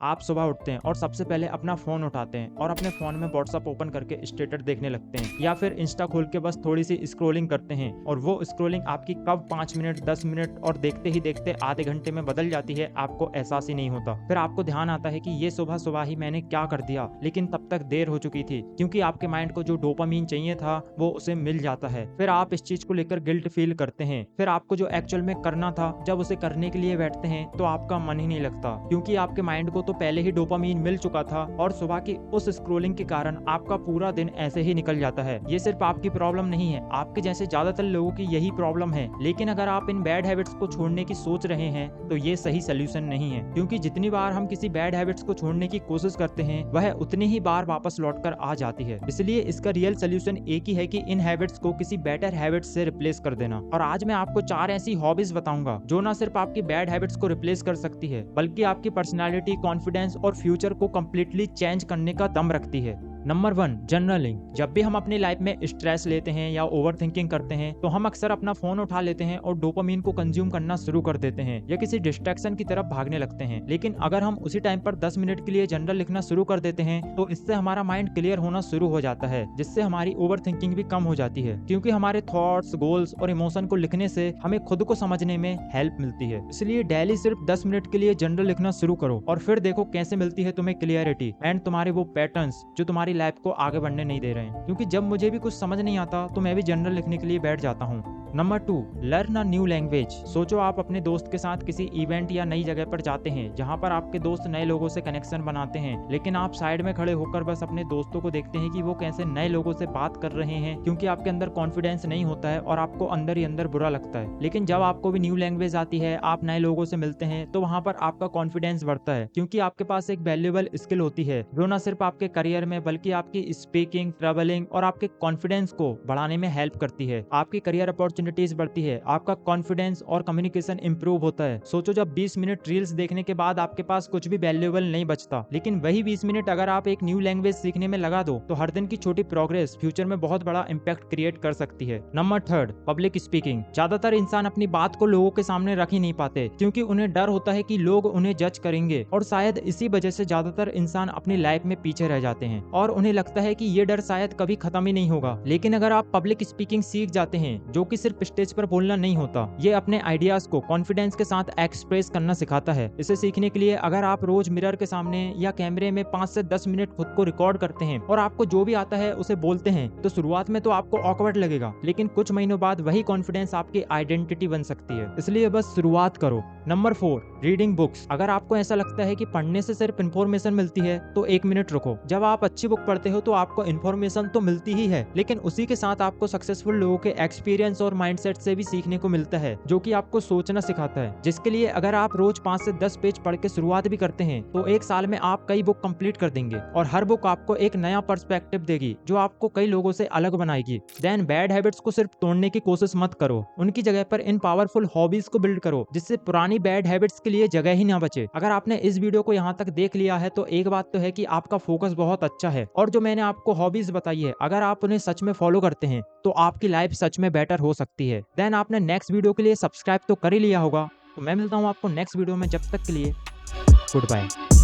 आप सुबह उठते हैं और सबसे पहले अपना फ़ोन उठाते हैं और अपने फ़ोन में व्हाट्सएप ओपन करके स्टेटस देखने लगते हैं, या फिर इंस्टा खोल के बस थोड़ी सी स्क्रॉलिंग करते हैं और वो स्क्रॉलिंग आपकी कब 5 मिनट 10 मिनट और देखते ही देखते आधे घंटे में बदल जाती है, आपको एहसास ही नहीं होता। फिर आपको ध्यान आता है कि ये सुबह सुबह ही मैंने क्या कर दिया, लेकिन तब तक देर हो चुकी थी, क्योंकि आपके माइंड को जो डोपामीन चाहिए था वो उसे मिल जाता है। फिर आप इस चीज को लेकर गिल्ट फील करते हैं। फिर आपको जो एक्चुअल में करना था, जब उसे करने के लिए बैठते हैं तो आपका मन ही नहीं लगता, क्योंकि आपके माइंड को तो पहले ही डोपामीन मिल चुका था और सुबह की उस स्क्रोलिंग के कारण आपका पूरा दिन ऐसे ही निकल जाता है। ये सिर्फ आपकी प्रॉब्लम नहीं है, आपके जैसे ज्यादातर लोगों की यही प्रॉब्लम है। लेकिन अगर आप इन बैड हैबिट्स को छोड़ने की सोच रहे हैं तो ये सही सोल्यूशन नहीं है, क्योंकि जितनी बार हम किसी बैड हैबिट्स को छोड़ने की कोशिश करते हैं वह उतनी ही बार वापस लौट कर आ जाती है। इसलिए इसका रियल सोल्यूशन एक ही है कि इन हैबिट्स को किसी बेटर हैबिट्स से रिप्लेस कर देना। और आज मैं आपको 4 ऐसी हॉबीज बताऊंगा जो ना सिर्फ आपकी बैड हैबिट्स को रिप्लेस कर सकती है, बल्कि आपकी पर्सनालिटी, कॉन्फिडेंस और फ्यूचर को कंप्लीटली चेंज करने का दम रखती है। Number 1, journaling. जब भी हम अपनी लाइफ में स्ट्रेस लेते हैं या ओवर थिंकिंग करते हैं तो हम अक्सर अपना फोन उठा लेते हैं और डोपामीन को कंज्यूम करना शुरू कर देते हैं या किसी डिस्ट्रैक्शन की तरफ भागने लगते हैं। लेकिन अगर हम उसी टाइम पर 10 मिनट के लिए जर्नल लिखना शुरू कर देते हैं तो इससे हमारा माइंड क्लियर होना शुरू हो जाता है, जिससे हमारी ओवर थिंकिंग भी कम हो जाती है, क्योंकि हमारे थॉट्स, गोल्स और इमोशन को लिखने से हमें खुद को समझने में हेल्प मिलती है। इसलिए डेली सिर्फ 10 मिनट के लिए जर्नल लिखना शुरू करो और फिर देखो कैसे मिलती है तुम्हें क्लियरिटी एंड तुम्हारे वो पैटर्न्स जो तुम्हारी लाइफ को आगे बढ़ने नहीं दे रहे हैं। क्योंकि जब मुझे भी कुछ समझ नहीं आता तो मैं भी जर्नल लिखने के लिए बैठ जाता हूँ। Number 2, learn a new language. सोचो आप अपने दोस्त के साथ किसी इवेंट या नई जगह पर जाते हैं जहाँ पर आपके दोस्त नए लोगों से कनेक्शन बनाते हैं, लेकिन आप साइड में खड़े होकर बस अपने दोस्तों को देखते हैं कि वो कैसे नए लोगों से बात कर रहे हैं, क्योंकि आपके अंदर कॉन्फिडेंस नहीं होता है और आपको अंदर ही अंदर बुरा लगता है। लेकिन जब आपको भी न्यू लैंग्वेज आती है, आप नए लोगों से मिलते हैं, तो वहाँ पर आपका कॉन्फिडेंस बढ़ता है, क्योंकि आपके पास एक वैल्यूएबल स्किल होती है जो न सिर्फ आपके करियर में बल्कि आपकी स्पीकिंग, ट्रेवलिंग और आपके कॉन्फिडेंस को बढ़ाने में हेल्प करती है। आपकी करियर अपॉर्चुनिटीज बढ़ती है, आपका कॉन्फिडेंस और कम्युनिकेशन इंप्रूव होता है। सोचो जब 20 मिनट रील्स देखने के बाद आपके पास कुछ भी वैल्यूएबल नहीं बचता, लेकिन वही 20 मिनट अगर आप एक न्यू लैंग्वेज सीखने में लगा दो तो हर दिन की छोटी प्रोग्रेस फ्यूचर में बहुत बड़ा इंपैक्ट क्रिएट कर सकती है। Number 3, public speaking. ज्यादातर इंसान अपनी बात को लोगों के सामने रख ही नहीं पाते, क्योंकि उन्हें डर होता है कि लोग उन्हें जज करेंगे, और शायद इसी वजह से ज्यादातर इंसान अपनी लाइफ में पीछे रह जाते हैं और उन्हें लगता है कि ये डर शायद कभी खत्म ही नहीं होगा। लेकिन अगर आप पब्लिक स्पीकिंग सीख जाते हैं, जो कि सिर्फ स्टेज पर बोलना नहीं होता, ये अपने आइडियाज को कॉन्फिडेंस के साथ एक्सप्रेस करना सिखाता है। इसे सीखने के लिए अगर आप रोज मिरर के सामने या कैमरे में 5 से 10 मिनट खुद को रिकॉर्ड करते हैं और आपको जो भी आता है उसे बोलते हैं, तो शुरुआत में तो आपको ऑकवर्ड लगेगा, लेकिन कुछ महीनों बाद वही कॉन्फिडेंस आपकी आइडेंटिटी बन सकती है। इसलिए बस शुरुआत करो। Number 4, reading books. अगर आपको ऐसा लगता है कि पढ़ने से सिर्फ इन्फॉर्मेशन मिलती है तो 1 मिनट रुको। जब आप अच्छी बुक पढ़ते हो तो आपको इन्फॉर्मेशन तो मिलती ही है, लेकिन उसी के साथ आपको सक्सेसफुल लोगों के एक्सपीरियंस और माइंडसेट से भी सीखने को मिलता है, जो कि आपको सोचना सिखाता है, जिसके लिए अगर आप रोज 5 से 10 पेज पढ़ के शुरुआत भी करते हैं तो 1 साल में आप कई बुक कंप्लीट कर देंगे और हर बुक आपको एक नया पर्सपेक्टिव देगी जो आपको कई लोगों से अलग बनाएगी। देन बैड हैबिट्स को सिर्फ तोड़ने की कोशिश मत करो, उनकी जगह पर इन पावरफुल हॉबीज को बिल्ड करो, जिससे पुरानी बैड हैबिट्स के लिए जगह ही ना बचे। अगर आपने इस वीडियो को यहाँ तक देख लिया है तो एक बात तो है कि आपका फोकस बहुत अच्छा है, और जो मैंने आपको हॉबीज बताई है अगर आप उन्हें सच में फॉलो करते हैं तो आपकी लाइफ सच में बेटर हो सकती है। देन आपने नेक्स्ट वीडियो के लिए सब्सक्राइब तो कर ही लिया होगा, तो मैं मिलता हूँ आपको नेक्स्ट वीडियो में। जब तक के लिए गुड बाय।